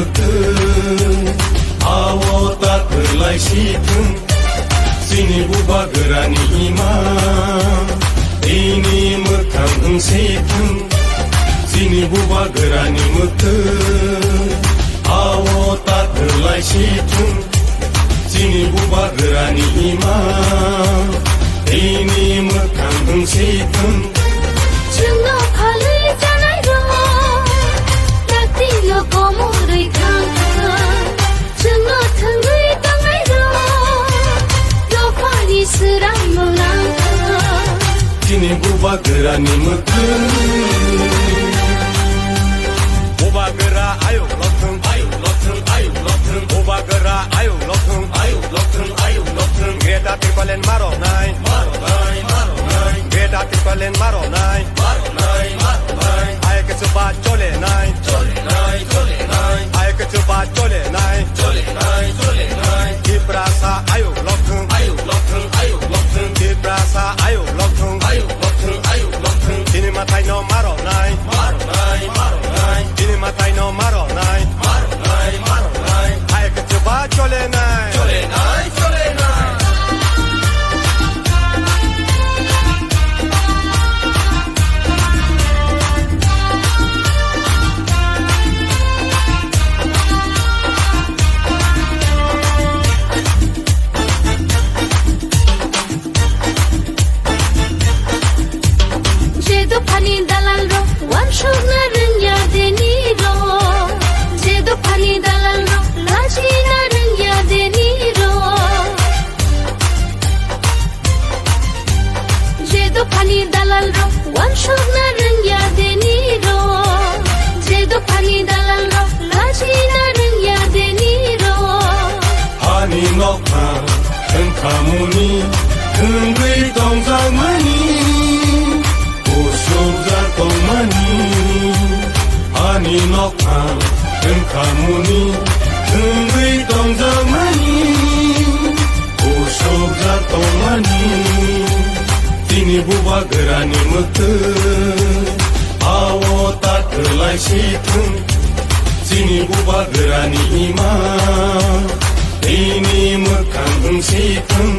मोखों आवा ताखोलाय सिथों जोंनि बुबा गोरानि इमा दैनि मोखां होंसेथों जोंनि बुबा गोरानि मोखों आवा ताखोलाय सिथों जोंनि बुबा गोरानि इमा दैनि मोखां होंसेथों जोंनाव फालो जानाय दं रातिल' गमरै थांथों जोंनाव थोंगै दांनाय दं दफानि सोरां मोनांथों जोंनि बुबा गोरानि मोखों बुबा गोरा आयौ लथों बुबा गोरा आयौ लथों गेटा तिरपालेन मार'नाय गेटा तिरपालेन मार'नाय आयके चुबा चलेनाय आयके चुबा चलेनाय दिप्रासा आयौ लथों दिप्रासा आयौ लथों दिनै माथाय न' मार'नाय दिनै माथाय न' मार'नाय आयके चुबा चलेनाय Pani dalal ro, wan shogna rengya deni ro. Jedo pani dalal ro, laji na rengya deni ro. Jedo pani dalal ro, wan shogna rengya deni ro. Jedo pani dalal ro, laji na rengya deni ro. Pani nokha, tengkamuni, tengwei dongzangmani. Ani nokha tengkamuni tengwei dongzangmani usok jatongmani dini buba gorani mokhों awa takhölaय सिथों dini buba gorani ima दैनि मोखां होंसेथों